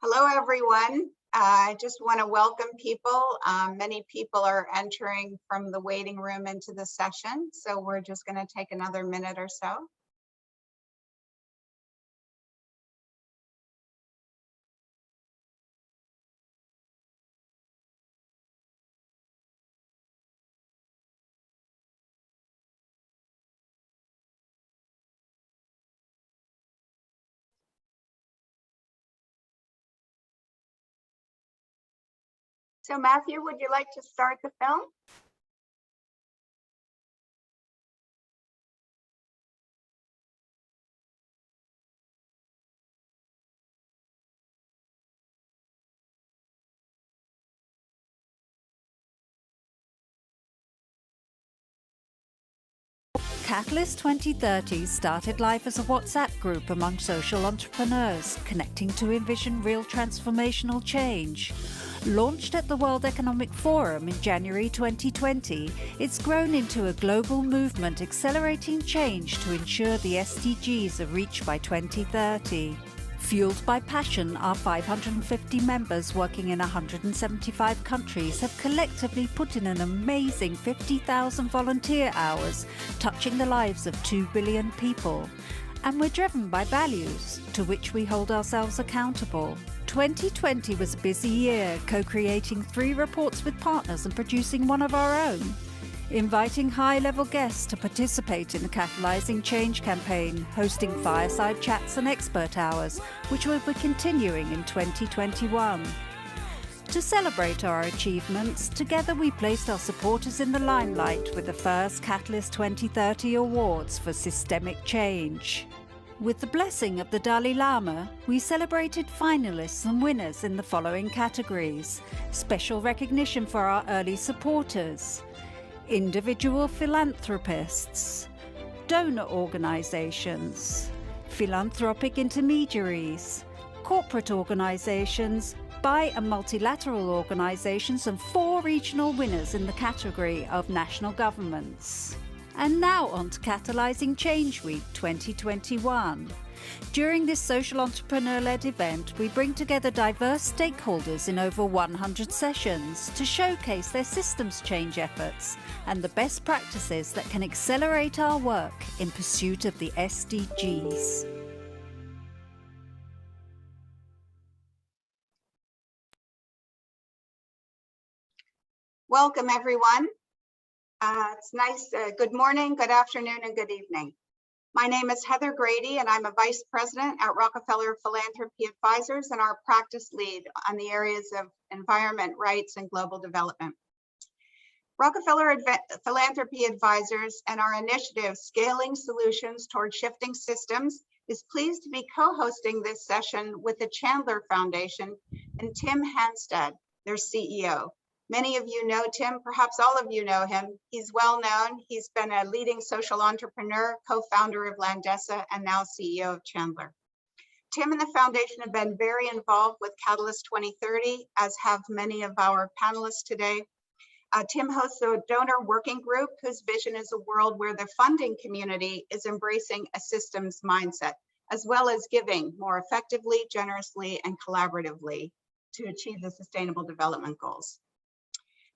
Hello, everyone. I just want to welcome people. Many people are entering from the waiting room into the session, so we're just going to take another minute or so. So Matthew, would you like to start the film? Catalyst 2030 started life as a WhatsApp group among social entrepreneurs, connecting to envision real transformational change. Launched at the World Economic Forum in January 2020, it's grown into a global movement accelerating change to ensure the SDGs are reached by 2030. Fueled by passion, our 550 members working in 175 countries have collectively put in an amazing 50,000 volunteer hours, touching the lives of 2 billion people. And we're driven by values, to which we hold ourselves accountable. 2020 was a busy year, co-creating 3 reports with partners and producing one of our own. Inviting high-level guests to participate in the Catalyzing Change campaign, hosting fireside chats and expert hours, which will be continuing in 2021. To celebrate our achievements, together we placed our supporters in the limelight with the first Catalyst 2030 Awards for Systemic Change. With the blessing of the Dalai Lama, we celebrated finalists and winners in the following categories: special recognition for our early supporters, individual philanthropists, donor organizations, philanthropic intermediaries, corporate organizations, bi- and multilateral organizations, and 4 regional winners in the category of national governments. And now on to Catalyzing Change Week 2021. During this social entrepreneur-led event, we bring together diverse stakeholders in over 100 sessions to showcase their systems change efforts and the best practices that can accelerate our work in pursuit of the SDGs. Welcome, everyone. It's nice. Good morning, good afternoon, and good evening. My name is Heather Grady, and I'm a Vice President at Rockefeller Philanthropy Advisors and our practice lead on the areas of environment, rights, and global development. Rockefeller Philanthropy Advisors and our initiative, Scaling Solutions Toward Shifting Systems, is pleased to be co-hosting this session with the Chandler Foundation and Tim Hanstad, their CEO. Many of you know Tim, perhaps all of you know him. He's well known. He's been a leading social entrepreneur, co-founder of Landesa, and now CEO of Chandler. Tim and the foundation have been very involved with Catalyst 2030, as have many of our panelists today. Tim hosts a donor working group whose vision is a world where the funding community is embracing a systems mindset, as well as giving more effectively, generously, and collaboratively to achieve the Sustainable Development Goals.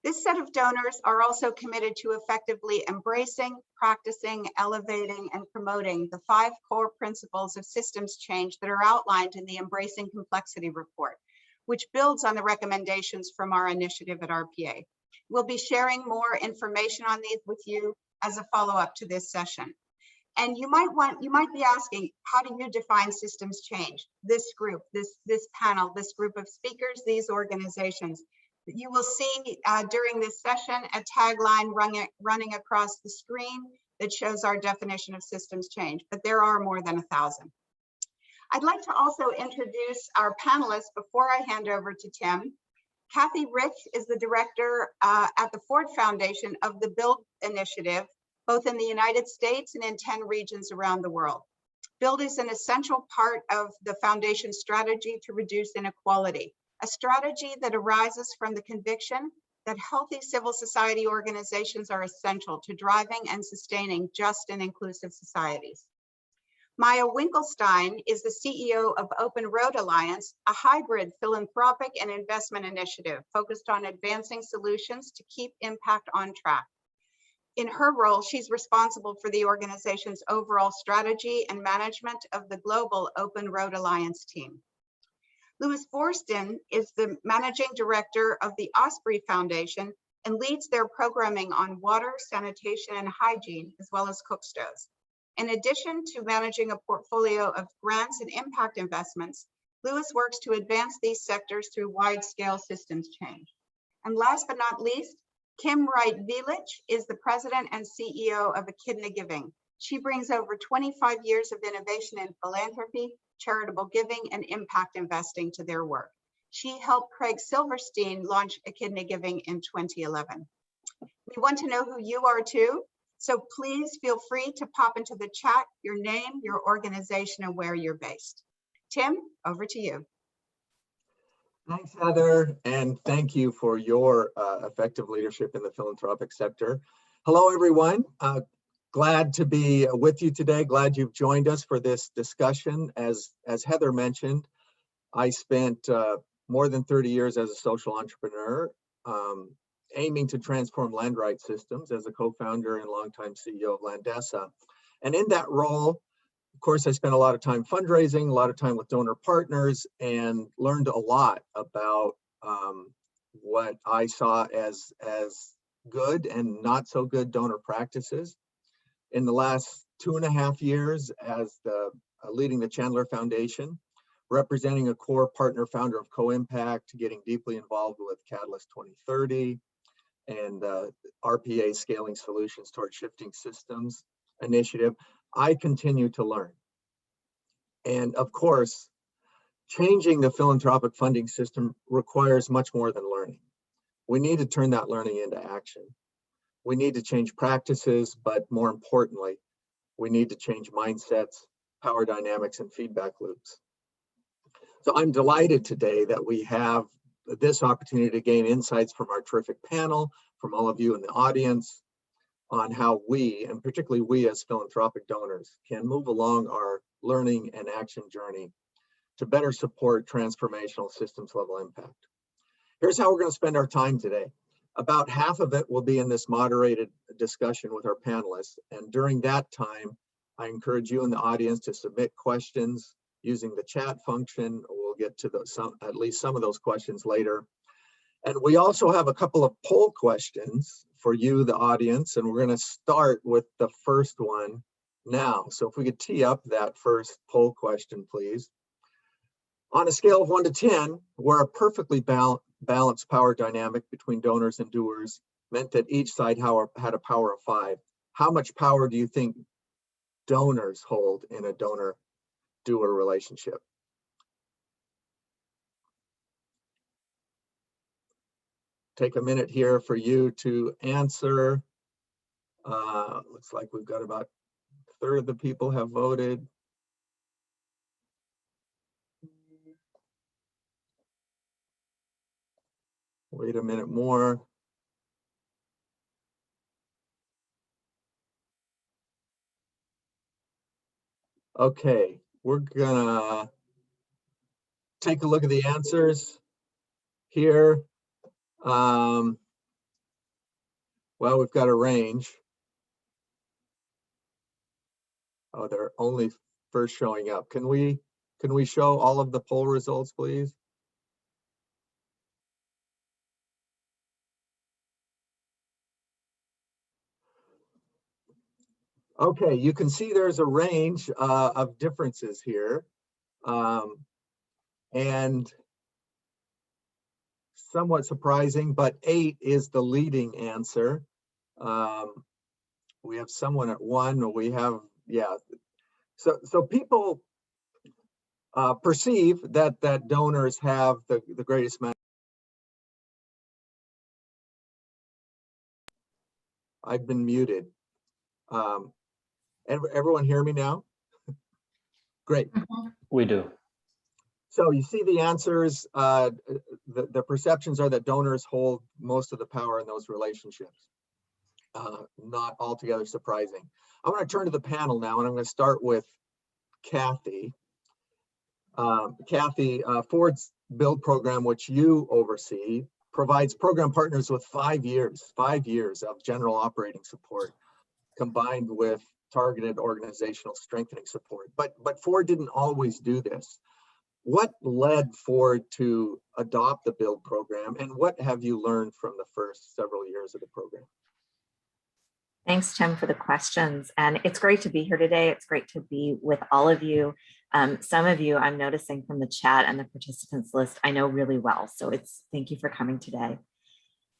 This set of donors are also committed to effectively embracing, practicing, elevating, and promoting the 5 core principles of systems change that are outlined in the Embracing Complexity report, which builds on the recommendations from our initiative at RPA. We'll be sharing more information on these with you as a follow-up to this session. And you might be asking, how do you define systems change? This group, this panel, this group of speakers, these organizations. You will see during this session a tagline running across the screen that shows our definition of systems change, but there are more than 1,000. I'd like to also introduce our panelists before I hand over to Tim. Kathy Rich is the director at the Ford Foundation of the BUILD initiative, both in the United States and in 10 regions around the world. BUILD is an essential part of the foundation's strategy to reduce inequality, a strategy that arises from the conviction that healthy civil society organizations are essential to driving and sustaining just and inclusive societies. Maya Winkelstein is the CEO of Open Road Alliance, a hybrid philanthropic and investment initiative focused on advancing solutions to keep impact on track. In her role, she's responsible for the organization's overall strategy and management of the global Open Road Alliance team. Boorstin is the managing director of the Osprey Foundation and leads their programming on water, sanitation, and hygiene, as well as cook stoves. In addition to managing a portfolio of grants and impact investments, Lewis works to advance these sectors through wide-scale systems change. And last but not least, Kim Wright-Violich is the president and CEO of Echidna Giving. She brings over 25 years of innovation in philanthropy, charitable giving, and impact investing to their work. She helped Craig Silverstein launch Echidna Giving in 2011. We want to know who you are too, so please feel free to pop into the chat your name, your organization, and where you're based. Tim, over to you. Thanks, Heather, and thank you for your effective leadership in the philanthropic sector. Hello, everyone. Glad to be with you today. Glad you've joined us for this discussion. As Heather mentioned, I spent more than 30 years as a social entrepreneur, aiming to transform land right systems as a co-founder and longtime CEO of Landesa. And in that role, of course, I spent a lot of time fundraising, a lot of time with donor partners, and learned a lot about what I saw as good and not so good donor practices. In the last 2.5 years as leading the Chandler Foundation, representing a core partner founder of Co-Impact, getting deeply involved with Catalyst 2030 and RPA Scaling Solutions Toward Shifting Systems initiative, I continue to learn. And of course, changing the philanthropic funding system requires much more than learning. We need to turn that learning into action. We need to change practices, but more importantly, we need to change mindsets, power dynamics, and feedback loops. So I'm delighted today that we have this opportunity to gain insights from our terrific panel, from all of you in the audience, on how we, and particularly we as philanthropic donors, can move along our learning and action journey to better support transformational systems level impact. Here's how we're going to spend our time today. About half of it will be in this moderated discussion with our panelists. And during that time, I encourage you in the audience to submit questions using the chat function. We'll get to at least some of those questions later. And we also have a couple of poll questions for you, the audience, and we're going to start with the first one now. So if we could tee up that first poll question, please. On a scale of 1 to 10, where a perfectly balanced power dynamic between donors and doers meant that each side had a power of 5, how much power do you think donors hold in a donor-doer relationship? Take a minute here for you to answer. Looks like we've got about a third of the people have voted. Wait a minute more. Okay, we're gonna take a look at the answers here. Well, we've got a range. Oh, they're only first showing up. Can we show all of the poll results, please? Okay, you can see there's a range of differences here. And somewhat surprising, but 8 is the leading answer. We have someone at 1, we have, yeah. So people perceive that donors have the greatest amount. I've been muted. Everyone hear me now? Great. We do. So you see the answers, the perceptions are that donors hold most of the power in those relationships. Not altogether surprising. I want to turn to the panel now, and I'm going to start with Kathy. Kathy, Ford's Build program, which you oversee, provides program partners with 5 years of general operating support combined with targeted organizational strengthening support. But Ford didn't always do this. What led Ford to adopt the Build program, and what have you learned from the first several years of the program? Thanks, Tim, for the questions. And it's great to be here today. It's great to be with all of you. Some of you I'm noticing from the chat and the participants list, I know really well. So thank you for coming today.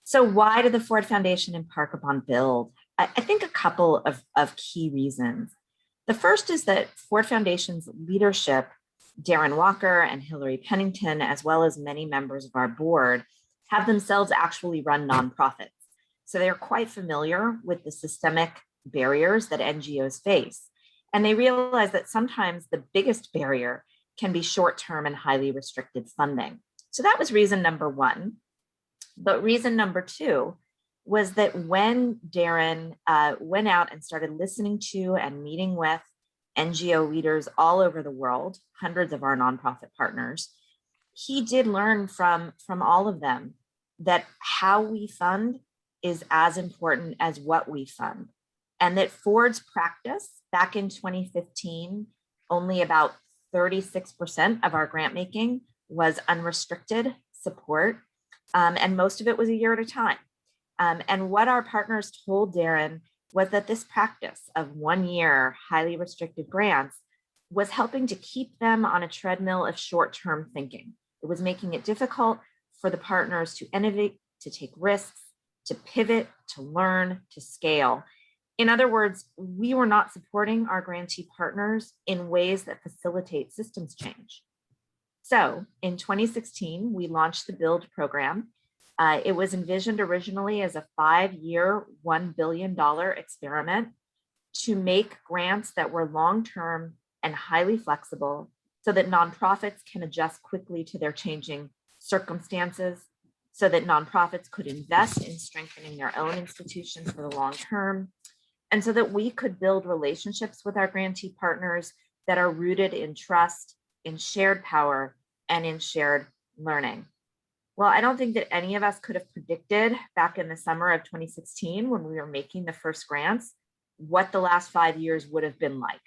So why did the Ford Foundation embark upon Build? I think a couple of key reasons. The first is that Ford Foundation's leadership, Darren Walker and Hillary Pennington, as well as many members of our board, have themselves actually run nonprofits. So they're quite familiar with the systemic barriers that NGOs face. And they realize that sometimes the biggest barrier can be short-term and highly restricted funding. So that was reason number one. But reason number two was that when Darren went out and started listening to and meeting with NGO leaders all over the world, hundreds of our nonprofit partners, he did learn from all of them that how we fund is as important as what we fund. And that Ford's practice back in 2015, only about 36% of our grant making was unrestricted support. And most of it was a year at a time. And what our partners told Darren was that this practice of 1 year highly restricted grants was helping to keep them on a treadmill of short-term thinking. It was making it difficult for the partners to innovate, to take risks, to pivot, to learn, to scale. In other words, we were not supporting our grantee partners in ways that facilitate systems change. So in 2016, we launched the Build program. It was envisioned originally as a 5-year, $1 billion experiment to make grants that were long-term and highly flexible so that nonprofits can adjust quickly to their changing circumstances, so that nonprofits could invest in strengthening their own institutions for the long term, and so that we could build relationships with our grantee partners that are rooted in trust, in shared power, and in shared learning. Well, I don't think that any of us could have predicted back in the summer of 2016 when we were making the first grants what the last 5 years would have been like,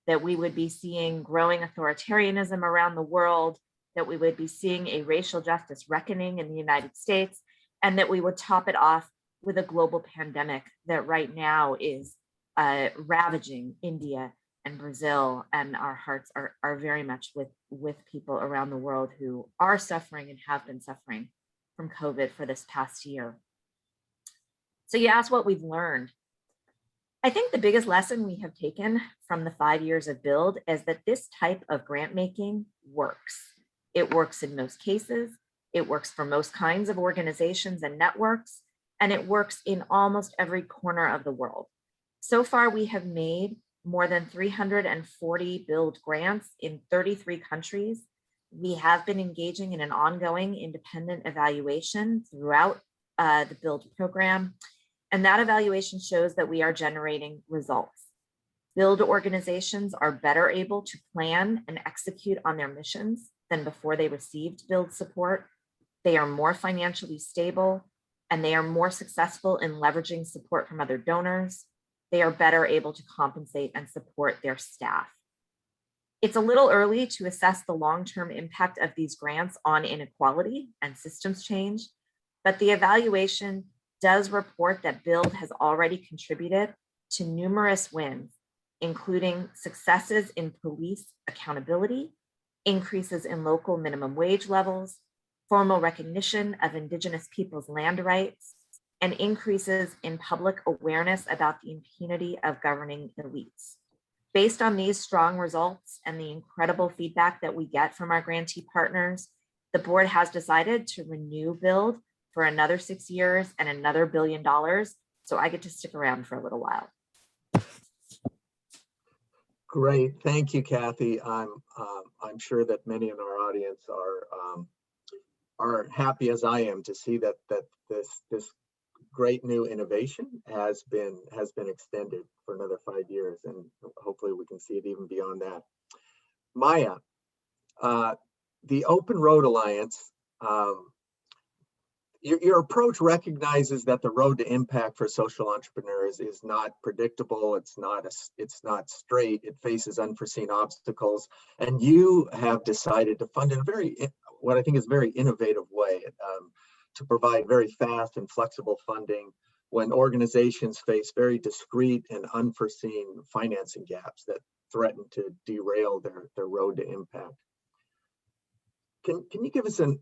that we would be seeing growing authoritarianism around the world, that we would be seeing a racial justice reckoning in the United States, and that we would top it off with a global pandemic that right now is ravaging India and Brazil, and our hearts are very much with people around the world who are suffering and have been suffering from COVID for this past year. So you asked what we've learned. I think the biggest lesson we have taken from the 5 years of Build is that this type of grant making works. It works in most cases, it works for most kinds of organizations and networks, and it works in almost every corner of the world. So far, we have made more than 340 Build grants in 33 countries. We have been engaging in an ongoing independent evaluation throughout the Build program, and that evaluation shows that we are generating results. Build organizations are better able to plan and execute on their missions than before they received Build support. They are more financially stable, and they are more successful in leveraging support from other donors. They are better able to compensate and support their staff. It's a little early to assess the long-term impact of these grants on inequality and systems change, but the evaluation does report that Build has already contributed to numerous wins, including successes in police accountability, increases in local minimum wage levels, formal recognition of Indigenous peoples' land rights, and increases in public awareness about the impunity of governing elites. Based on these strong results and the incredible feedback that we get from our grantee partners, the board has decided to renew Build for another 6 years and another $1 billion, so I get to stick around for a little while. Great, thank you, Kathy. I'm sure that many in our audience are happy as I am to see that this great new innovation has been extended for another 5 years, and hopefully we can see it even beyond that. Maya, the Open Road Alliance, your approach recognizes that the road to impact for social entrepreneurs is not predictable. It's not straight. It faces unforeseen obstacles, and you have decided to fund in what I think is a very innovative way to provide very fast and flexible funding when organizations face very discrete and unforeseen financing gaps that threaten to derail their road to impact. Can you give us an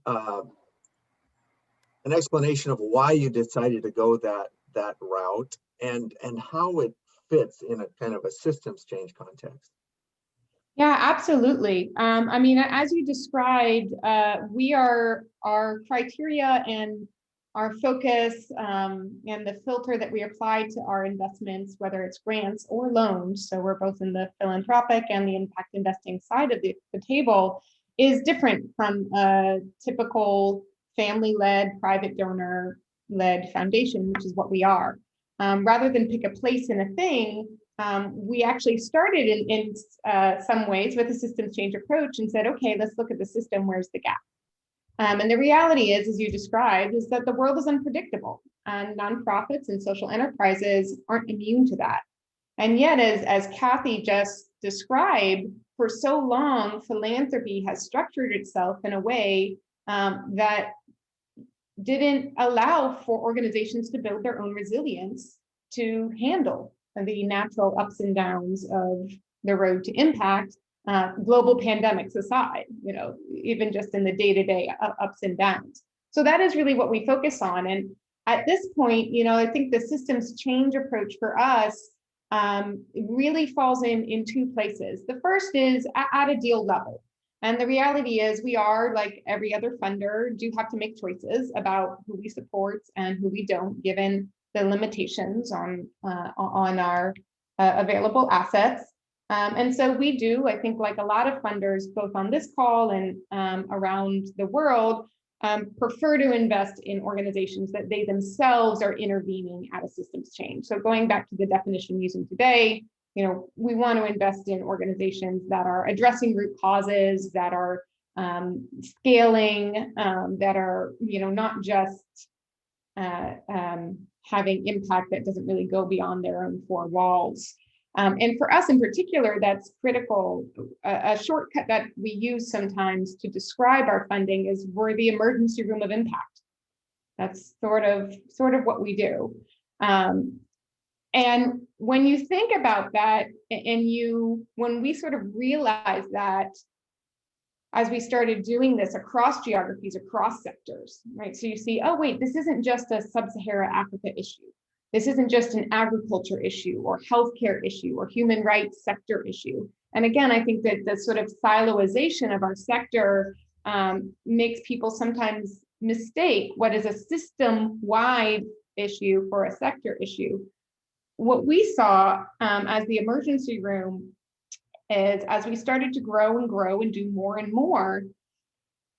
explanation of why you decided to go that route and how it fits in a kind of a systems change context? Yeah, absolutely. I mean, as you described, our criteria and our focus and the filter that we apply to our investments, whether it's grants or loans, so we're both in the philanthropic and the impact investing side of the table, is different from a typical family-led, private donor-led foundation, which is what we are. Rather than pick a place in a thing, we actually started in some ways with a systems change approach and said, okay, let's look at the system, where's the gap? And the reality is, as you described, is that the world is unpredictable and nonprofits and social enterprises aren't immune to that. And yet, as Kathy just described, for so long, philanthropy has structured itself in a way that didn't allow for organizations to build their own resilience to handle the natural ups and downs of the road to impact, global pandemics aside, even just in the day-to-day ups and downs. So that is really what we focus on. And at this point, I think the systems change approach for us really falls in two places. The first is at a deal level. And the reality is we are, like every other funder, do have to make choices about who we support and who we don't, given the limitations on our available assets. And so we do, I think, like a lot of funders, both on this call and around the world, prefer to invest in organizations that they themselves are intervening at a systems change. So going back to the definition using today, we want to invest in organizations that are addressing root causes, that are scaling, that are, not just having impact that doesn't really go beyond their own four walls. And for us in particular, that's critical. A shortcut that we use sometimes to describe our funding is we're the emergency room of impact. That's sort of what we do. And when you think about that, and when we sort of realized that as we started doing this across geographies, across sectors, right? So you see, oh, wait, this isn't just a sub-Saharan Africa issue. This isn't just an agriculture issue or healthcare issue or human rights sector issue. And again, I think that the sort of siloization of our sector makes people sometimes mistake what is a system-wide issue for a sector issue. What we saw as the emergency room is, as we started to grow and do more and more,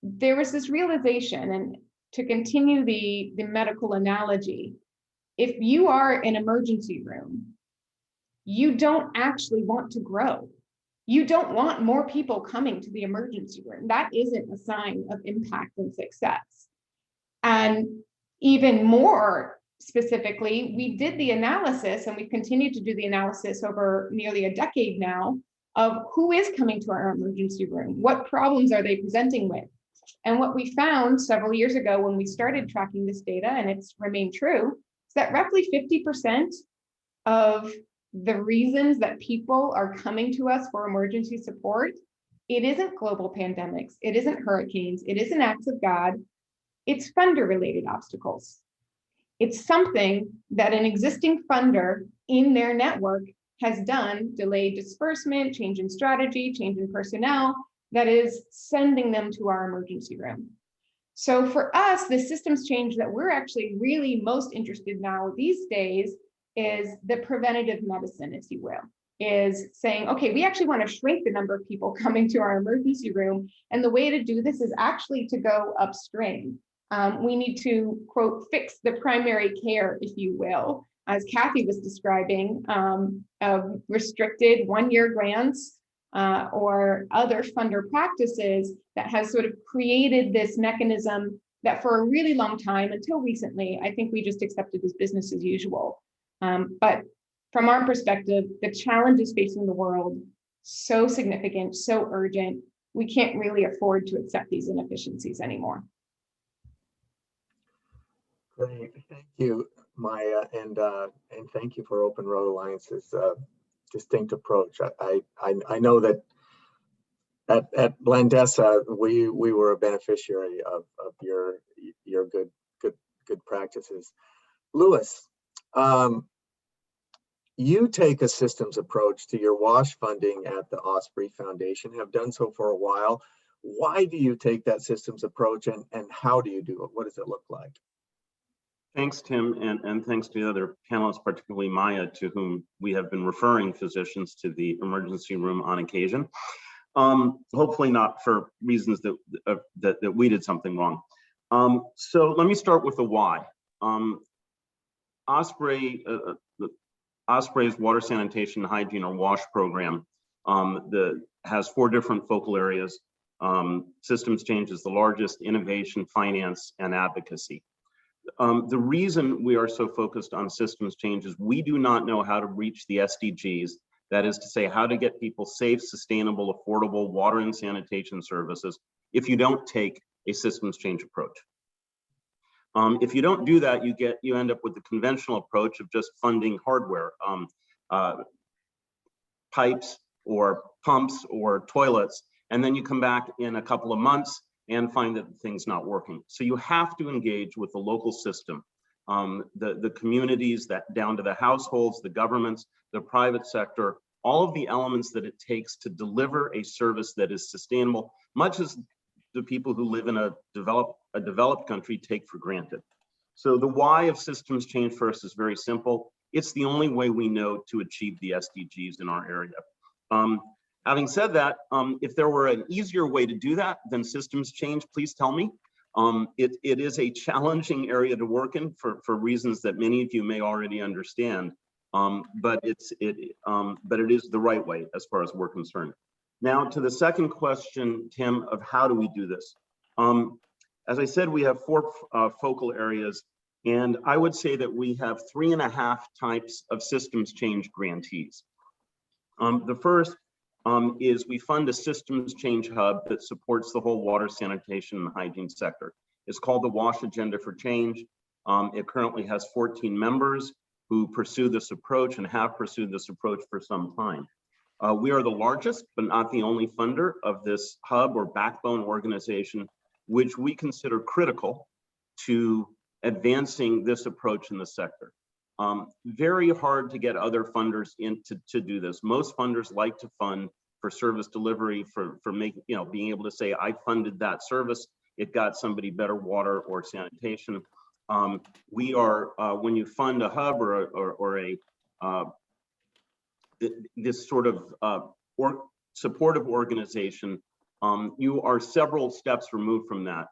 there was this realization, and to continue the medical analogy, if you are an emergency room, you don't actually want to grow. You don't want more people coming to the emergency room. That isn't a sign of impact and success. And even more specifically, we did the analysis, and we've continued to do the analysis over nearly a decade now, of who is coming to our emergency room, what problems are they presenting with. And what we found several years ago when we started tracking this data, and it's remained true, is that roughly 50% of the reasons that people are coming to us for emergency support, it isn't global pandemics, it isn't hurricanes, it isn't acts of God, it's funder-related obstacles. It's something that an existing funder in their network has done, delayed disbursement, change in strategy, change in personnel, that is sending them to our emergency room. So for us, the systems change that we're actually really most interested in now these days is the preventative medicine, if you will, is saying, okay, we actually want to shrink the number of people coming to our emergency room. And the way to do this is actually to go upstream. We need to, quote, fix the primary care, if you will, as Kathy was describing, of restricted one-year grants or other funder practices that has sort of created this mechanism that for a really long time, until recently, I think we just accepted as business as usual. But from our perspective, the challenges facing the world, so significant, so urgent, we can't really afford to accept these inefficiencies anymore. Great, thank you, Maya, and thank you for Open Road Alliance's distinct approach. I know that at Landesa we were a beneficiary of your good practices. Louis, you take a systems approach to your WASH funding at the Osprey Foundation, have done so for a while. Why do you take that systems approach, and how do you do it? What does it look like? Thanks, Tim, and thanks to the other panelists, particularly Maya, to whom we have been referring physicians to the emergency room on occasion. Hopefully not for reasons that we did something wrong. So let me start with the why. Osprey's water sanitation, hygiene, or WASH program has 4 different focal areas. Systems change is the largest: innovation, finance, and advocacy. The reason we are so focused on systems change is we do not know how to reach the SDGs. That is to say, how to get people safe, sustainable, affordable water and sanitation services if you don't take a systems change approach. If you don't do that, you end up with the conventional approach of just funding hardware, pipes or pumps or toilets, and then you come back in a couple of months and find that the thing's not working. So you have to engage with the local system, the communities, that down to the households, the governments, the private sector, all of the elements that it takes to deliver a service that is sustainable, much as the people who live in a developed country take for granted. So the why of systems change for us is very simple. It's the only way we know to achieve the SDGs in our area. Having said that, if there were an easier way to do that than systems change, please tell me. It is a challenging area to work in for reasons that many of you may already understand, but it is the right way as far as we're concerned. Now to the second question, Tim, of how do we do this? As I said, we have 4 focal areas, and I would say that we have 3.5 types of systems change grantees. The first is we fund a systems change hub that supports the whole water, sanitation, and hygiene sector. It's called the WASH Agenda for Change. It currently has 14 members who pursue this approach and have pursued this approach for some time. We are the largest, but not the only funder of this hub or backbone organization, which we consider critical to advancing this approach in the sector. Very hard to get other funders in to do this. Most funders like to fund for service delivery, for making, being able to say, I funded that service, it got somebody better water or sanitation. We are, when you fund a hub or this sort of supportive organization, you are several steps removed from that.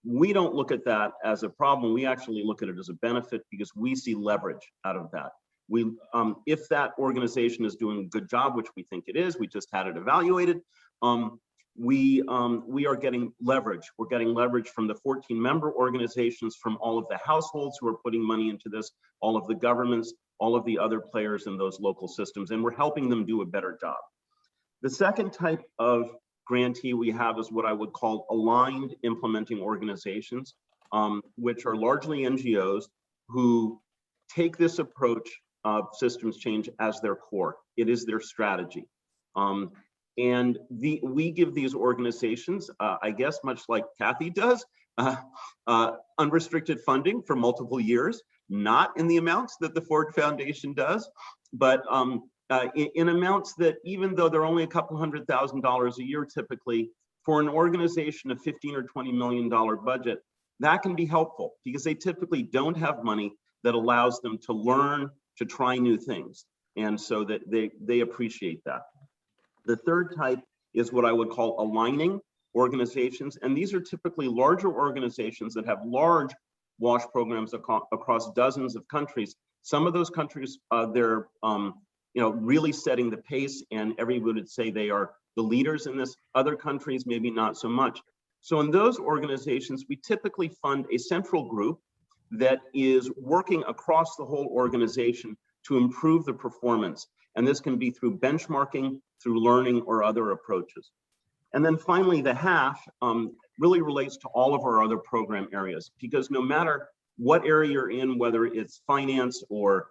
We don't look at that as a problem. We actually look at it as a benefit because we see leverage out of that. If that organization is doing a good job, which we think it is, we just had it evaluated, we are getting leverage. We're getting leverage from the 14 member organizations, from all of the households who are putting money into this, all of the governments, all of the other players in those local systems, and we're helping them do a better job. The second type of grantee we have is what I would call aligned implementing organizations, which are largely NGOs who take this approach of systems change as their core. It is their strategy. And we give these organizations, I guess, much like Kathy does, unrestricted funding for multiple years, not in the amounts that the Ford Foundation does, but in amounts that, even though they're only a couple $100,000 a year typically, for an organization of $15 or $20 million budget, that can be helpful because they typically don't have money that allows them to learn, to try new things. And so that they appreciate that. The third type is what I would call aligning organizations. And these are typically larger organizations that have large WASH programs across dozens of countries. Some of those countries, their really setting the pace, and everyone would say they are the leaders in this. Other countries, maybe not so much. So in those organizations, we typically fund a central group that is working across the whole organization to improve the performance. And this can be through benchmarking, through learning, or other approaches. And then finally, the half really relates to all of our other program areas, because no matter what area you're in, whether it's finance or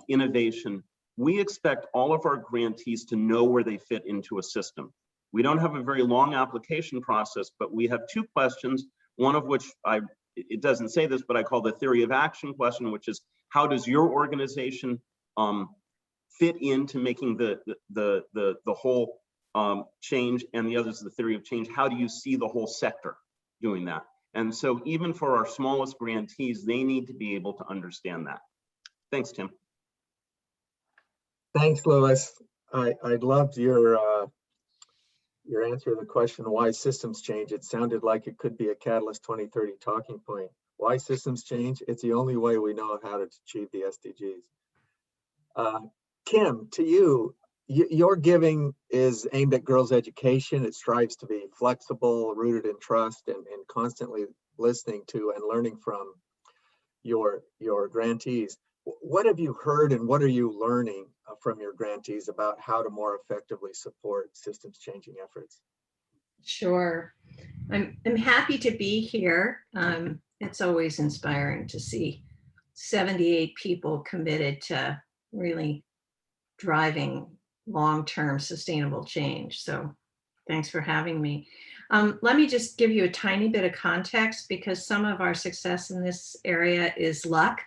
innovation, we expect all of our grantees to know where they fit into a system. We don't have a very long application process, but we have 2 questions, one of which it doesn't say this, but I call the theory of action question, which is, how does your organization fit into making the whole change? And the other is the theory of change. How do you see the whole sector doing that? And so even for our smallest grantees, they need to be able to understand that. Thanks, Tim. Thanks, Louis. I loved your answer to the question, why systems change. It sounded like it could be a Catalyst 2030 talking point. Why systems change? It's the only way we know how to achieve the SDGs. Kim, to you, your giving is aimed at girls' education. It strives to be flexible, rooted in trust, and constantly listening to and learning from your grantees. What have you heard and what are you learning from your grantees about how to more effectively support systems changing efforts? Sure. I'm happy to be here. It's always inspiring to see 78 people committed to really driving long-term sustainable change. So thanks for having me. Let me just give you a tiny bit of context, because some of our success in this area is luck.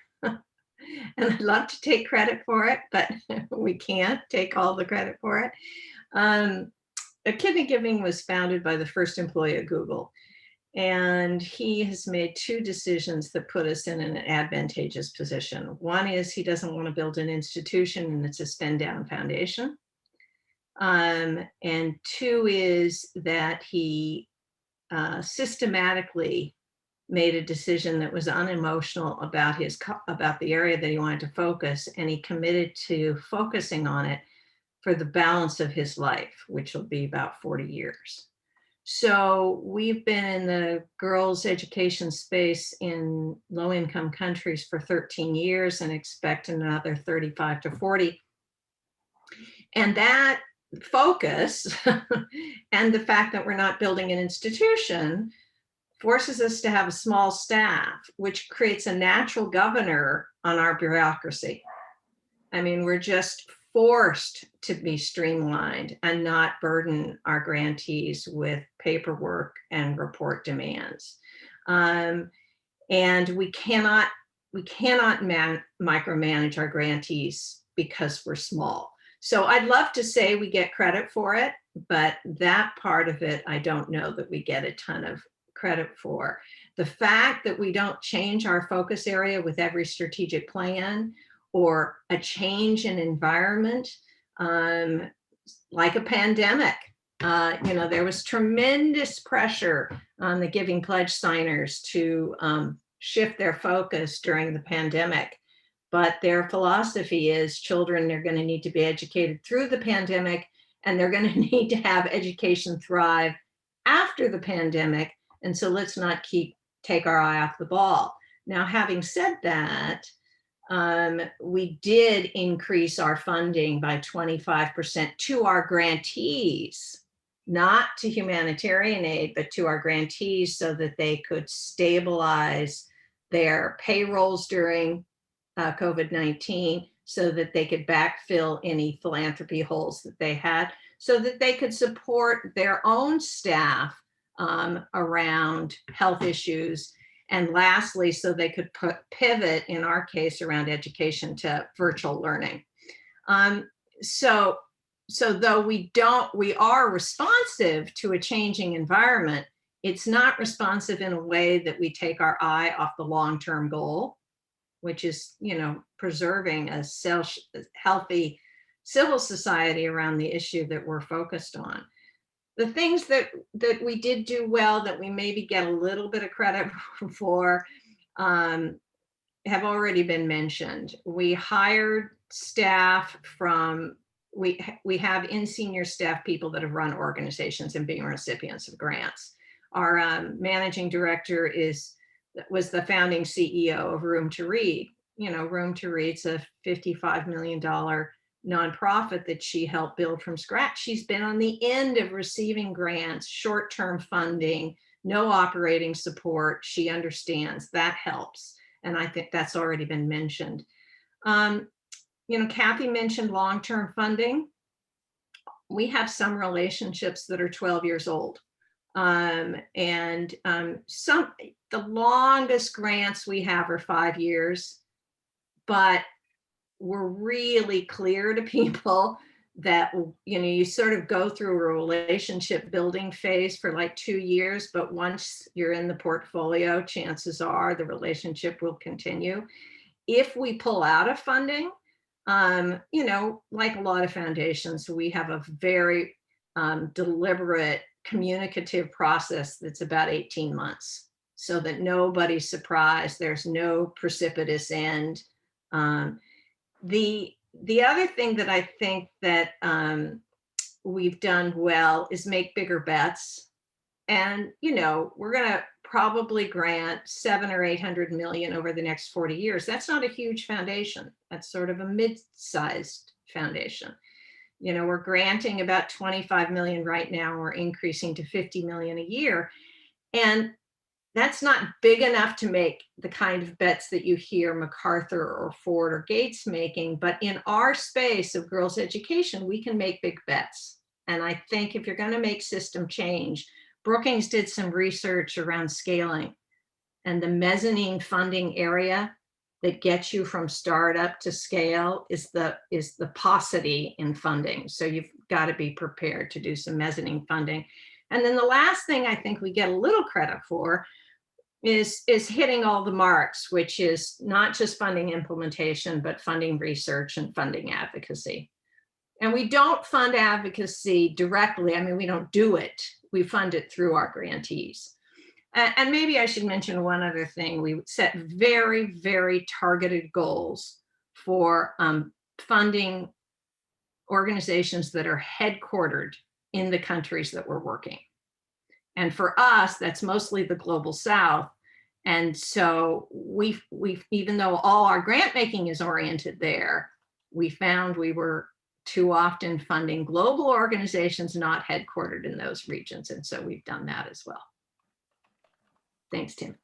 And I'd love to take credit for it, but we can't take all the credit for it. Echidna Giving was founded by the first employee at Google, and he has made 2 decisions that put us in an advantageous position. One is he doesn't want to build an institution, and it's a spend down foundation. And 2 is that he systematically made a decision that was unemotional about the area that he wanted to focus, and he committed to focusing on it for the balance of his life, which will be about 40 years. So we've been in the girls' education space in low-income countries for 13 years and expect another 35 to 40. And that focus and the fact that we're not building an institution forces us to have a small staff, which creates a natural governor on our bureaucracy. I mean, we're just forced to be streamlined and not burden our grantees with paperwork and report demands. And we cannot micromanage our grantees because we're small. So I'd love to say we get credit for it, but that part of it, I don't know that we get a ton of credit for. The fact that we don't change our focus area with every strategic plan or a change in environment, like a pandemic. There was tremendous pressure on the Giving Pledge signers to shift their focus during the pandemic. But their philosophy is children are going to need to be educated through the pandemic, and they're going to need to have education thrive after the pandemic. And so let's not take our eye off the ball. Now, having said that, we did increase our funding by 25% to our grantees, not to humanitarian aid, but to our grantees, so that they could stabilize their payrolls during COVID-19, so that they could backfill any philanthropy holes that they had, so that they could support their own staff around health issues. And lastly, so they could pivot, in our case, around education to virtual learning. So though we are responsive to a changing environment, it's not responsive in a way that we take our eye off the long-term goal, which is, preserving a healthy civil society around the issue that we're focused on. The things that we did do well, that we maybe get a little bit of credit for, have already been mentioned. We hired staff from, we have in senior staff people that have run organizations and been recipients of grants. Our managing director was the founding CEO of Room to Read. You know, Room to Read's a $55 million nonprofit that she helped build from scratch. She's been on the end of receiving grants, short-term funding, no operating support. She understands that helps. And I think that's already been mentioned. You know, Kathy mentioned long-term funding. We have some relationships that are 12 years old. The longest grants we have are 5 years, but we're really clear to people that, you know, you sort of go through a relationship building phase for like 2 years, but once you're in the portfolio, chances are the relationship will continue. If we pull out of funding, you know, like a lot of foundations, we have a very deliberate communicative process that's about 18 months so that nobody's surprised, there's no precipitous end. The other thing that I think that we've done well is make bigger bets. And, you know, we're going to probably grant 700 or 800 million over the next 40 years. That's not a huge foundation. That's sort of a mid-sized foundation. You know, we're granting about 25 million right now. We're increasing to 50 million a year. And that's not big enough to make the kind of bets that you hear MacArthur or Ford or Gates making, but in our space of girls' education, we can make big bets. And I think if you're going to make system change, Brookings did some research around scaling, and the mezzanine funding area that gets you from startup to scale is the paucity in funding. So you've got to be prepared to do some mezzanine funding. And then the last thing I think we get a little credit for is hitting all the marks, which is not just funding implementation, but funding research and funding advocacy. And we don't fund advocacy directly. I mean, we don't do it. We fund it through our grantees. And maybe I should mention one other thing. We set very, very targeted goals for funding organizations that are headquartered in the countries that we're working. And for us, that's mostly the global South. And so we've even though all our grant making is oriented there, we found we were too often funding global organizations not headquartered in those regions. And so we've done that as well. Thanks, Tim.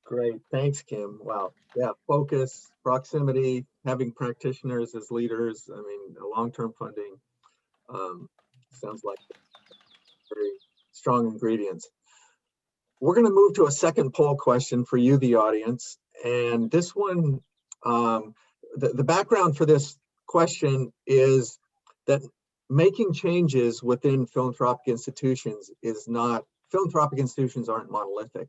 Great, thanks, Kim. Wow, yeah, focus, proximity, having practitioners as leaders. I mean, long-term funding sounds like very strong ingredients. We're going to move to a second poll question for you, the audience. And this one, the background for this question is that making changes within philanthropic institutions is not, philanthropic institutions aren't monolithic.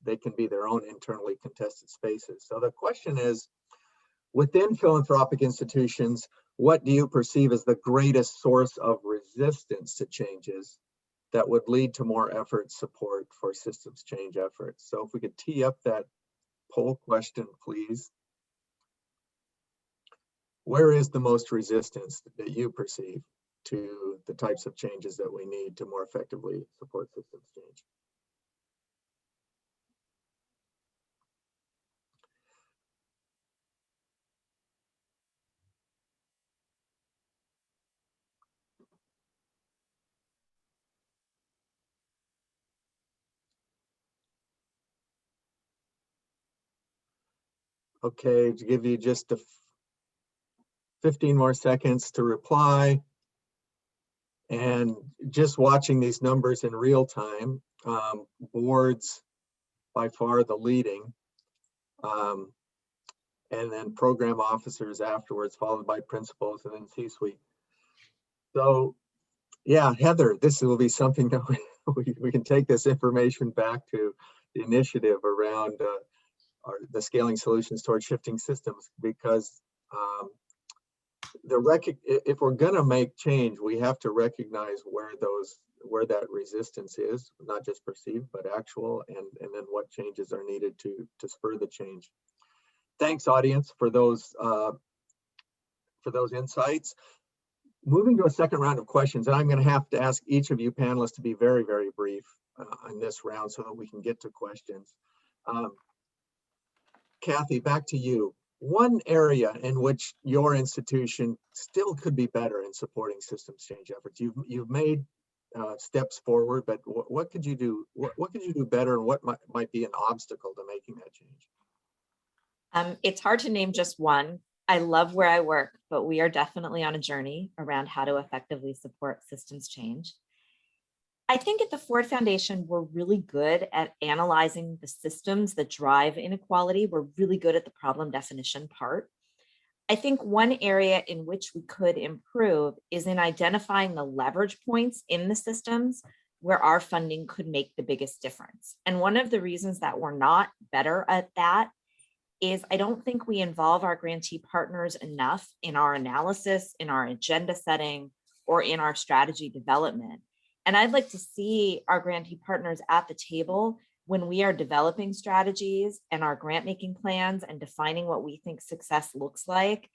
They can be their own internally contested spaces. So the question is, within philanthropic institutions, what do you perceive as the greatest source of resistance to changes that would lead to more effort support for systems change efforts? So if we could tee up that poll question, please. Where is the most resistance that you perceive to the types of changes that we need to more effectively support systems change? Okay, to give you just 15 more seconds to reply. And just watching these numbers in real time, boards by far the leading, and then program officers afterwards, followed by principals and then C-suite. So yeah, Heather, this will be something that we can take this information back to the initiative around the scaling solutions towards shifting systems, because if we're going to make change, we have to recognize where that resistance is, not just perceived but actual, and then what changes are needed to spur the change. Thanks, audience, for those those insights. Moving to a second round of questions, and I'm going to have to ask each of you panelists to be very, very brief on this round so that we can get to questions. Kathy, back to you. One area in which your institution still could be better in supporting systems change efforts. You've made steps forward, but what could you do? What could you do better, and what might be an obstacle to making that change? It's hard to name just one. I love where I work, but we are definitely on a journey around how to effectively support systems change. I think at the Ford Foundation, we're really good at analyzing the systems that drive inequality. We're really good at the problem definition part. I think one area in which we could improve is in identifying the leverage points in the systems where our funding could make the biggest difference. And one of the reasons that we're not better at that is I don't think we involve our grantee partners enough in our analysis, in our agenda setting, or in our strategy development. And I'd like to see our grantee partners at the table when we are developing strategies and our grant making plans and defining what we think success looks like.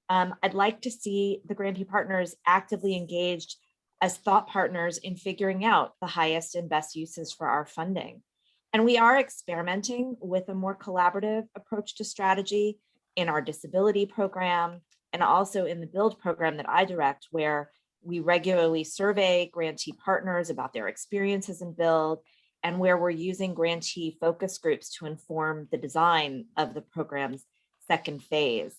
I'd like to see the grantee partners actively engaged as thought partners in figuring out the highest and best uses for our funding. And we are experimenting with a more collaborative approach to strategy in our disability program and also in the build program that I direct, where we regularly survey grantee partners about their experiences in build, and where we're using grantee focus groups to inform the design of the program's second phase.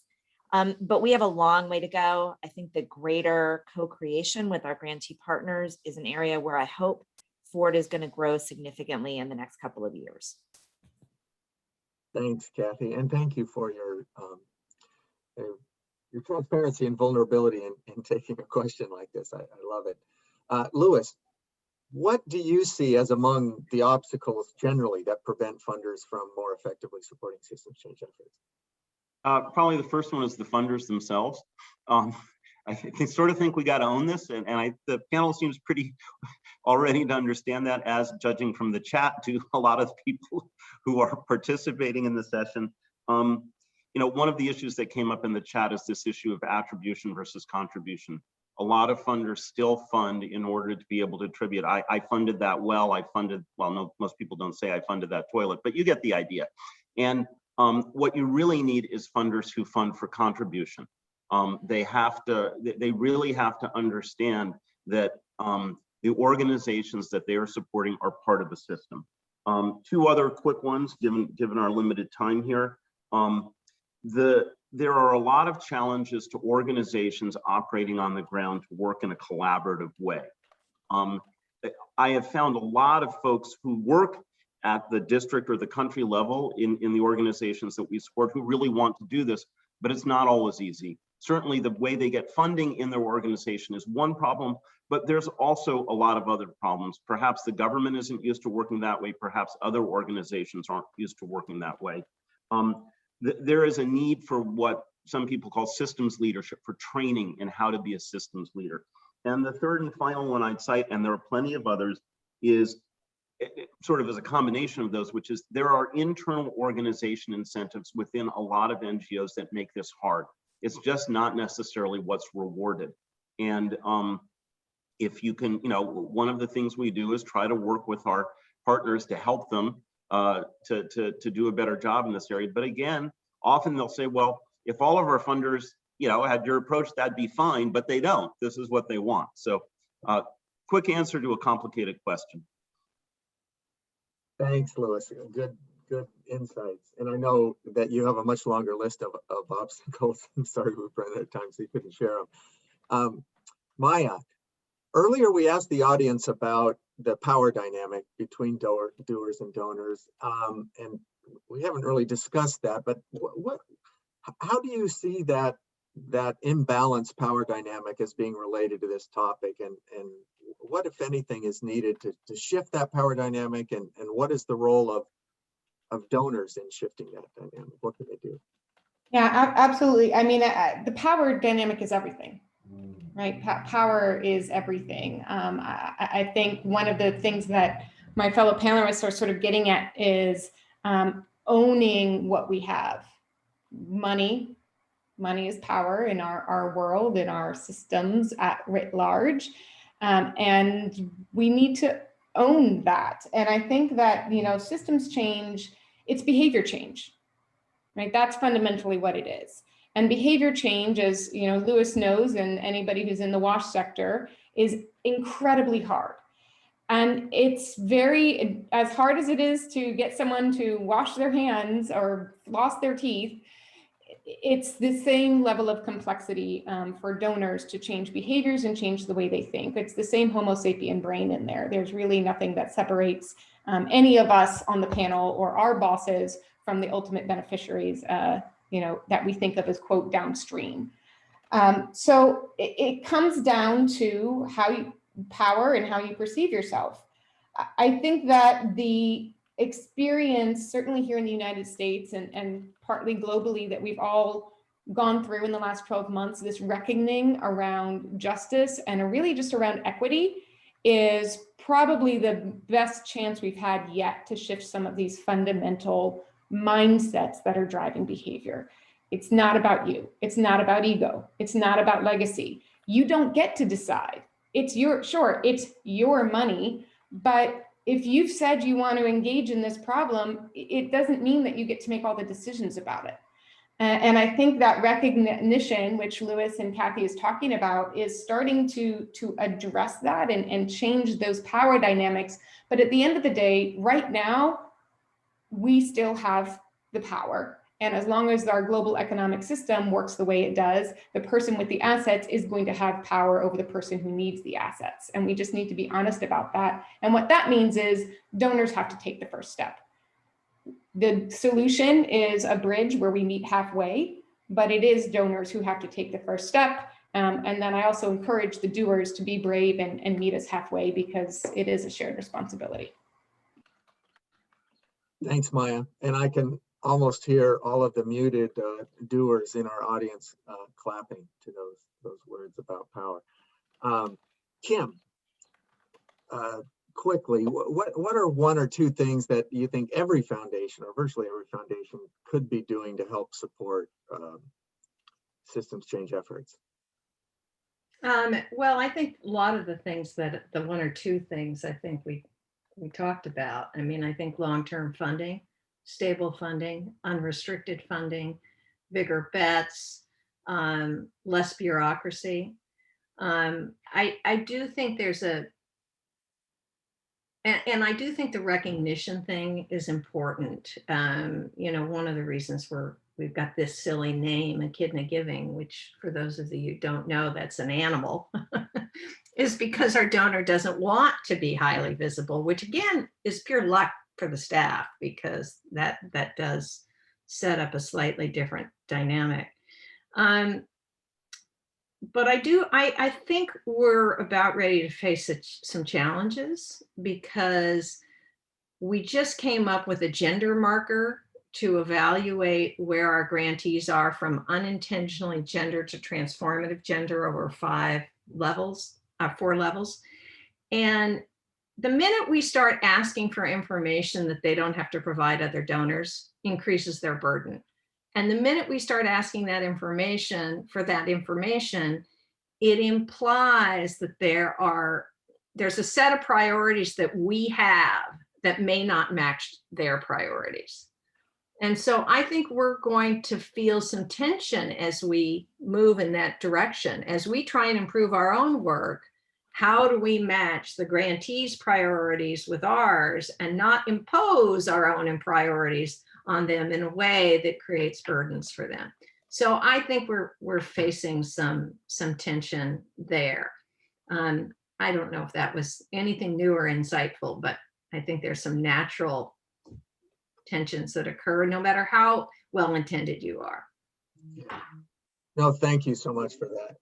But we have a long way to go. I think the greater co-creation with our grantee partners is an area where I hope Ford is going to grow significantly in the next couple of years. Thanks, Kathy, and thank you for your transparency and vulnerability in taking a question like this. I love it. Louis, what do you see as among the obstacles generally that prevent funders from more effectively supporting systems change efforts? Probably the first one is the funders themselves. I sort of think we got to own this, and the panel seems pretty already to understand that, as judging from the chat to a lot of people who are participating in the session. You know, one of the issues that came up in the chat is this issue of attribution versus contribution. A lot of funders still fund in order to be able to attribute. I funded that well. I funded, well, no, most people don't say I funded that toilet, but you get the idea. And what you really need is funders who fund for contribution. They really have to understand that the organizations that they are supporting are part of the system. Two other quick ones, given our limited time here. There are a lot of challenges to organizations operating on the ground to work in a collaborative way. I have found a lot of folks who work at the district or the country level in the organizations that we support who really want to do this, but it's not always easy. Certainly the way they get funding in their organization is one problem, but there's also a lot of other problems. Perhaps the government isn't used to working that way. Perhaps other organizations aren't used to working that way. There is a need for what some people call systems leadership, for training in how to be a systems leader. And the third and final one I'd cite, and there are plenty of others, is sort of as a combination of those, which is there are internal organization incentives within a lot of NGOs that make this hard. It's just not necessarily what's rewarded. And if you can, you know, one of the things we do is try to work with our partners to help them to do a better job in this area. But again, often they'll say, well, if all of our funders, you know, had your approach, that'd be fine, but they don't. This is what they want. So quick answer to a complicated question. Thanks, Louis. Good insights. And I know that you have a much longer list of obstacles. I'm sorry we've run out of time, so you couldn't share them. Maya, earlier we asked the audience about the power dynamic between doers and donors, and we haven't really discussed that, but how do you see that imbalanced power dynamic as being related to this topic, and what, if anything, is needed to shift that power dynamic, and what is the role of donors in shifting that dynamic? What can they do? Yeah, absolutely. I mean, the power dynamic is everything, right? Power is everything. I think one of the things that my fellow panelists are sort of getting at is owning what we have: money, Money is power in our world, in our systems at writ large. And we need to own that. And I think that, you know, systems change, it's behavior change, right? That's fundamentally what it is. And behavior change, as you know, Lewis knows, and anybody who's in the wash sector, is incredibly hard. And it's very, as hard as it is to get someone to wash their hands or floss their teeth, it's the same level of complexity for donors to change behaviors and change the way they think. It's the same Homo sapien brain in there. There's really nothing that separates any of us on the panel or our bosses from the ultimate beneficiaries, you know, that we think of as, quote, downstream. So it comes down to how you power and how you perceive yourself. I think that the experience, certainly here in the United States and partly globally, that we've all gone through in the last 12 months, this reckoning around justice and really just around equity, is probably the best chance we've had yet to shift some of these fundamental mindsets that are driving behavior. It's not about you. It's not about ego. It's not about legacy. You don't get to decide. It's your, sure, it's your money, but if you've said you want to engage in this problem, it doesn't mean that you get to make all the decisions about it. And I think that recognition, which Lewis and Kathy is talking about, is starting to address that and change those power dynamics. But at the end of the day, right now, we still have the power. And as long as our global economic system works the way it does, the person with the assets is going to have power over the person who needs the assets. And we just need to be honest about that. And what that means is donors have to take the first step. The solution is a bridge where we meet halfway, but it is donors who have to take the first step. And then I also encourage the doers to be brave and meet us halfway, because it is a shared responsibility. Thanks, Maya. And I can almost hear all of the muted doers in our audience clapping to those words about power. Kim, quickly, what are one or two things that you think every foundation, or virtually every foundation, could be doing to help support systems change efforts? Well, I think a lot of the things that, the one or two things I think we talked about. I mean, I think long-term funding, stable funding, unrestricted funding, bigger bets, less bureaucracy. I do think there's and I do think the recognition thing is important. You know, one of the reasons we've got this silly name, Echidna giving, which for those of you who don't know, that's an animal, is because our donor doesn't want to be highly visible, which again is pure luck for the staff, because that does set up a slightly different dynamic. But I think we're about ready to face some challenges, because we just came up with a gender marker to evaluate where our grantees are from unintentionally gender to transformative gender over 4 levels. And the minute we start asking for information that they don't have to provide other donors, increases their burden. And the minute we start asking that information, it implies that there's a set of priorities that we have that may not match their priorities. And so I think we're going to feel some tension as we move in that direction. As we try and improve our own work, how do we match the grantees' priorities with ours and not impose our own priorities on them in a way that creates burdens for them? So I think we're facing some tension there. I don't know if that was anything new or insightful, but I think there's some natural tensions that occur no matter how well-intended you are. No, thank you so much for that,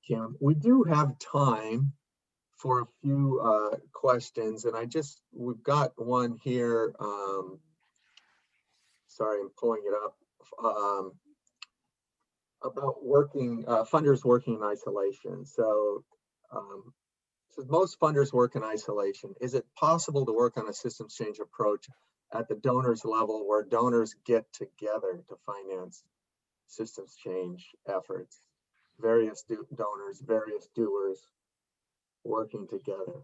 Kim. We do have time for a few questions, and we've got one here. Sorry, I'm pulling it up. About funders working in isolation. So most funders work in isolation. Is it possible to work on a systems change approach at the donors level, where donors get together to finance systems change efforts, various donors, various doers working together.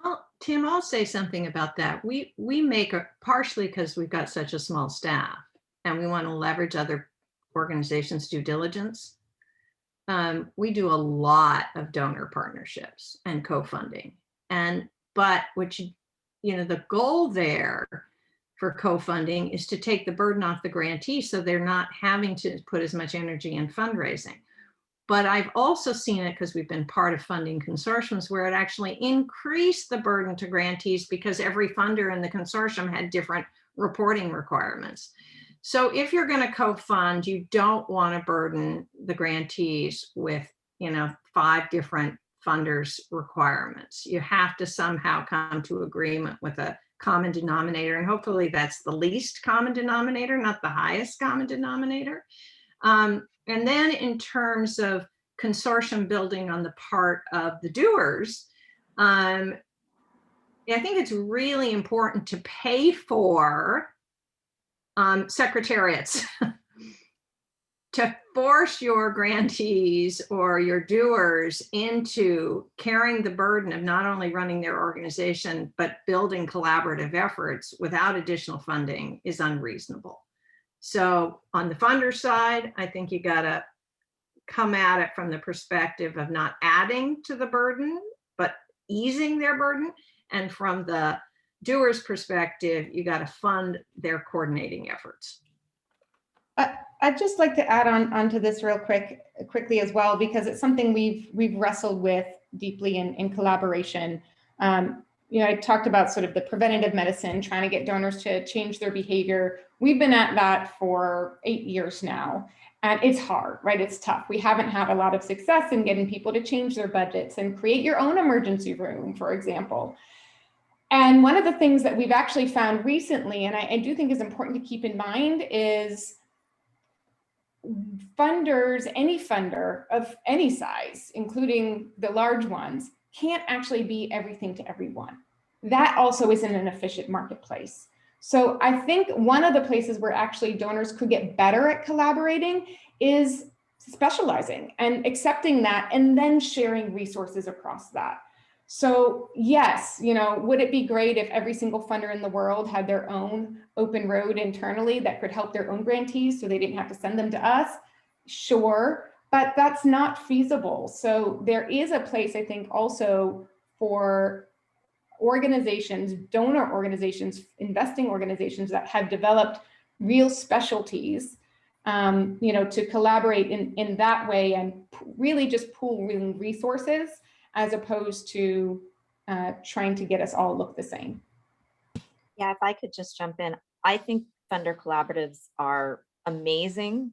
Well, Tim, I'll say something about that. We make partially because we've got such a small staff and we want to leverage other organizations' due diligence. We do a lot of donor partnerships and co-funding, but the goal there for co-funding is to take the burden off the grantee so they're not having to put as much energy in fundraising. But I've also seen it because we've been part of funding consortiums where it actually increased the burden to grantees because every funder in the consortium had different reporting requirements. So if you're going to co-fund, you don't want to burden the grantees with, 5 different funders' requirements. You have to somehow come to agreement with a common denominator, and hopefully that's the least common denominator, not the highest common denominator. And then in terms of consortium building on the part of the doers, I think it's really important to pay for secretariats to force your grantees or your doers into carrying the burden of not only running their organization, but building collaborative efforts without additional funding is unreasonable. So on the funder side, I think you gotta come at it from the perspective of not adding to the burden, but easing their burden. And from the doers' perspective, you gotta fund their coordinating efforts. I'd just like to add onto this real quickly as well, because it's something we've wrestled with deeply in collaboration. I talked about sort of the preventative medicine, trying to get donors to change their behavior. We've been at that for 8 years now, and it's hard, right? It's tough. We haven't had a lot of success in getting people to change their budgets and create your own emergency room, for example. And one of the things that we've actually found recently, and I do think is important to keep in mind, is funders, any funder of any size, including the large ones, can't actually be everything to everyone. That also isn't an efficient marketplace. So I think one of the places where actually donors could get better at collaborating is specializing and accepting that and then sharing resources across that. So yes, would it be great if every single funder in the world had their own open road internally that could help their own grantees so they didn't have to send them to us? Sure, but that's not feasible. So there is a place, I think, also for organizations, donor organizations, investing organizations that have developed real specialties, to collaborate in that way and really just pool resources as opposed to trying to get us all look the same. Yeah, if I could just jump in, I think funder collaboratives are amazing,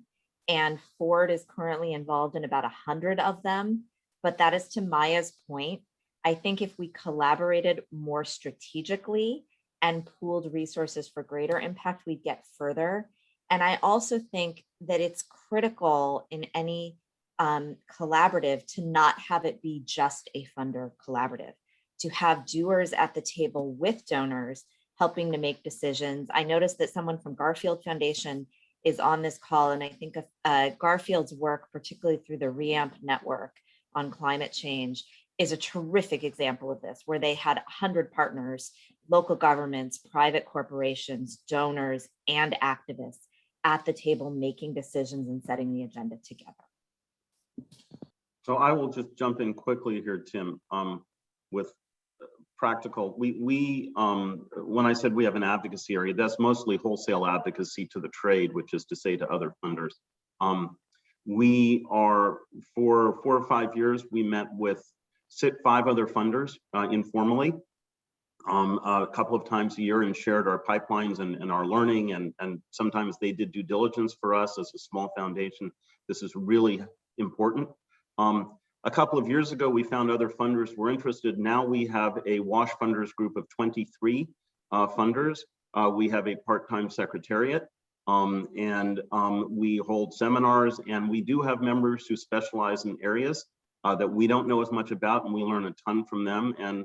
and Ford is currently involved in about 100 of them. But that is to Maya's point. I think if we collaborated more strategically and pooled resources for greater impact, we'd get further. And I also think that it's critical in any collaborative to not have it be just a funder collaborative, to have doers at the table with donors helping to make decisions. I noticed that someone from Garfield Foundation is on this call, and I think Garfield's work, particularly through the REAMP network on climate change, is a terrific example of this, where they had 100 partners, local governments, private corporations, donors, and activists at the table making decisions and setting the agenda together. So I will just jump in quickly here, Tim, with practical. When I said we have an advocacy area, that's mostly wholesale advocacy to the trade, which is to say to other funders. We are, for 4 or 5 years, we met with 5 other funders informally, a couple of times a year, and shared our pipelines and our learning, and sometimes they did due diligence for us as a small foundation. This is really important. A couple of years ago, we found other funders were interested. Now we have a WASH funders group of 23 funders. We have a part-time secretariat, and we hold seminars, and we do have members who specialize in areas that we don't know as much about, and we learn a ton from them, and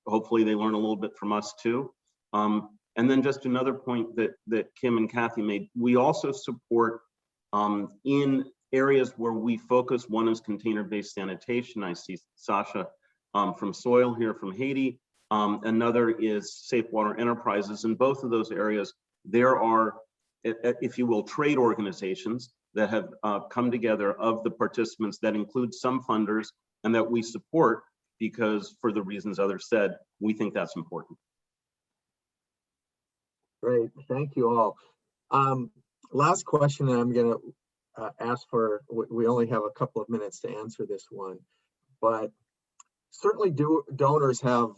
hopefully they learn a little bit from us too. And then just another point that Kim and Kathy made, we also support In areas where we focus, one is container-based sanitation. I see Sasha from Soil here from Haiti. Another is Safe Water Enterprises. In both of those areas, there are, if you will, trade organizations that have come together of the participants that include some funders and that we support because, for the reasons others said, we think that's important. Great, thank you all. Last question, and I'm going to ask for, we only have a couple of minutes to answer this one, but certainly donors have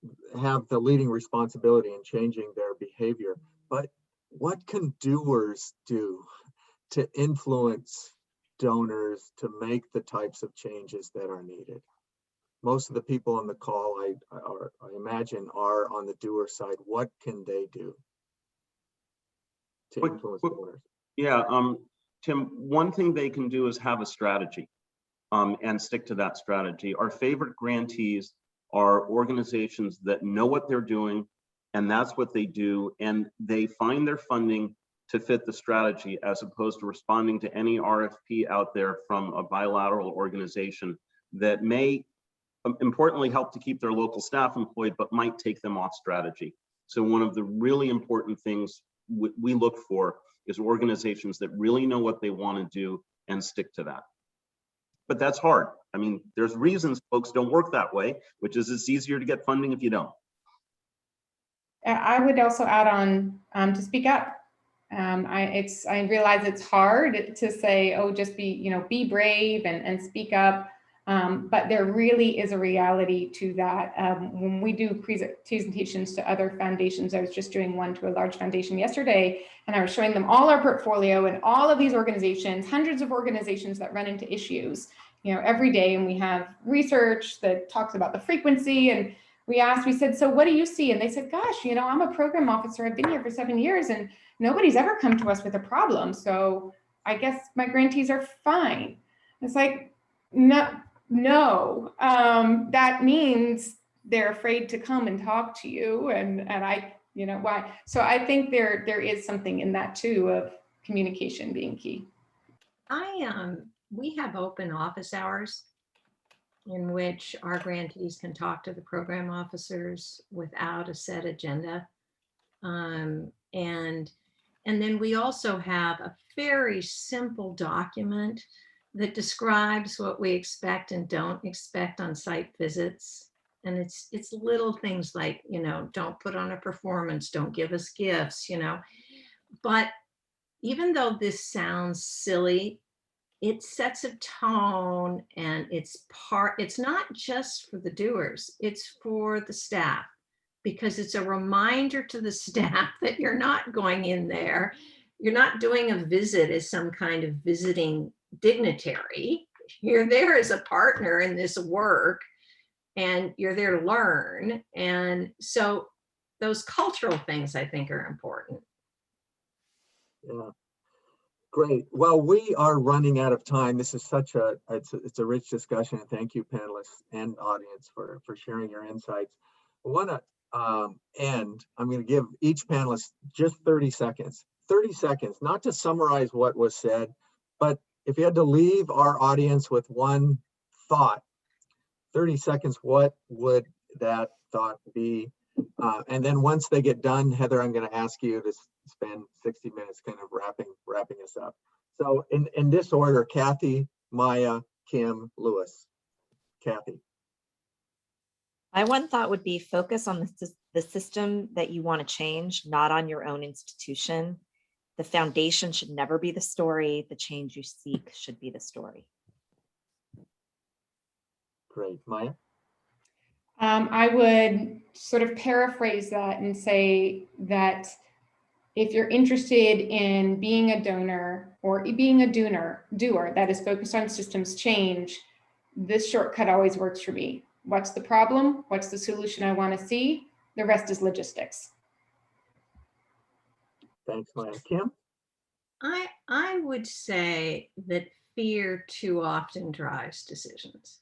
the leading responsibility in changing their behavior, but what can doers do to influence donors to make the types of changes that are needed? Most of the people on the call, I imagine, are on the doer side. What can they do to influence donors? Yeah, Tim, one thing they can do is have a strategy and stick to that strategy. Our favorite grantees are organizations that know what they're doing, and that's what they do, and they find their funding to fit the strategy as opposed to responding to any RFP out there from a bilateral organization that may importantly help to keep their local staff employed, but might take them off strategy. So one of the really important things we look for is organizations that really know what they want to do and stick to that. But that's hard. I mean, there's reasons folks don't work that way, which is it's easier to get funding if you don't. I would also add on to speak up. I realize it's hard to say, oh, just be brave and speak up. But there really is a reality to that. When we do presentations to other foundations, I was just doing one to a large foundation yesterday, and I was showing them all our portfolio and all of these organizations, hundreds of organizations that run into issues, every day. And we have research that talks about the frequency. And we said, so what do you see? And they said, gosh, I'm a program officer. I've been here for 7 years and nobody's ever come to us with a problem. So I guess my grantees are fine. It's like, no, that means they're afraid to come and talk to you. And why? So I think there is something in that too, of communication being key. We have open office hours in which our grantees can talk to the program officers without a set agenda. And then we also have a very simple document that describes what we expect and don't expect on site visits. And it's little things like, don't put on a performance, don't give us gifts, But even though this sounds silly, it sets a tone, and it's not just for the doers, it's for the staff, because it's a reminder to the staff that you're not going in there. You're not doing a visit as some kind of visiting dignitary. You're there as a partner in this work, and you're there to learn. And so those cultural things, I think, are important. Yeah, great. Well, we are running out of time. This is it's a rich discussion. And thank you, panelists and audience, for sharing your insights. I want to end. I'm going to give each panelist just 30 seconds. 30 seconds, not to summarize what was said, but if you had to leave our audience with one thought, 30 seconds, what would that thought be? And then once they get done, Heather, I'm going to ask you to spend 60 minutes kind of wrapping us up. So in this order, Kathy, Maya, Kim, Lewis. Kathy. My one thought would be focus on the system that you want to change, not on your own institution. The foundation should never be the story. The change you seek should be the story. Great. Maya? I would sort of paraphrase that and say that if you're interested in being a donor or being a doer that is focused on systems change, this shortcut always works for me. What's the problem? What's the solution I want to see? The rest is logistics. Thanks, Maya. Kim? I would say that fear too often drives decisions.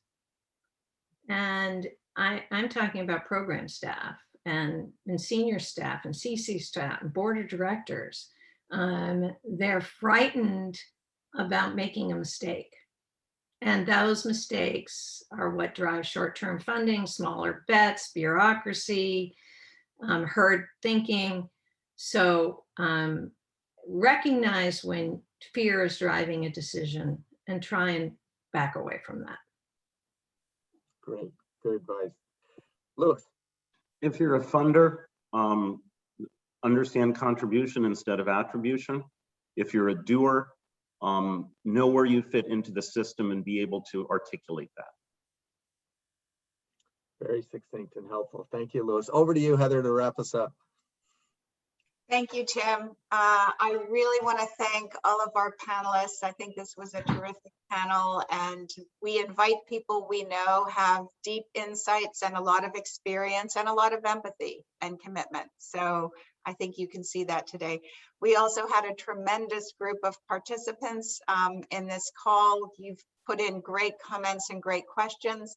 And I'm talking about program staff and senior staff and CC staff and board of directors. They're frightened about making a mistake. And those mistakes are what drive short-term funding, smaller bets, bureaucracy, herd thinking. So recognize when fear is driving a decision and try and back away from that. Great, good advice. Lewis. If you're a funder, understand contribution instead of attribution. If you're a doer, know where you fit into the system and be able to articulate that. Very succinct and helpful. Thank you, Lewis. Over to you, Heather, to wrap us up. Thank you, Tim. I really want to thank all of our panelists. I think this was a terrific panel, and we invite people we know have deep insights and a lot of experience and a lot of empathy and commitment. So I think you can see that today. We also had a tremendous group of participants in this call. You've put in great comments and great questions.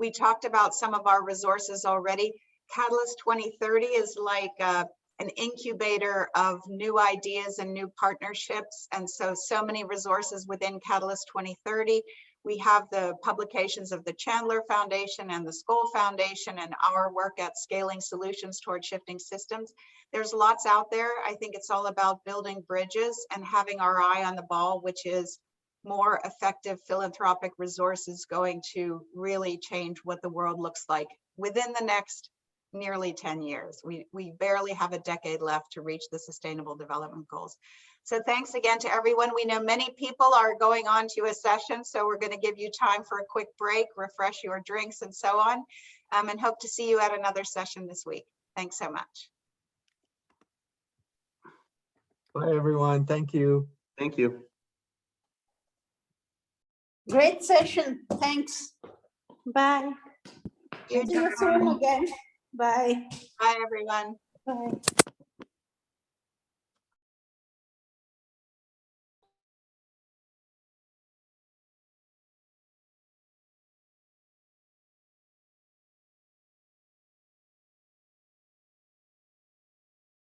We talked about some of our resources already. Catalyst 2030 is like an incubator of new ideas and new partnerships. And so many resources within Catalyst 2030. We have the publications of the Chandler Foundation and the Skoll Foundation and our work at Scaling Solutions Toward Shifting Systems. There's lots out there. I think it's all about building bridges and having our eye on the ball, which is more effective philanthropic resources going to really change what the world looks like within the next nearly 10 years. We barely have a decade left to reach the Sustainable Development Goals. So thanks again to everyone. We know many people are going on to a session, so we're going to give you time for a quick break, refresh your drinks and so on, and hope to see you at another session this week. Thanks so much. Bye, everyone. Thank you. Thank you. Great session. Thanks. Bye. See you soon again. Bye. Bye, everyone. Bye.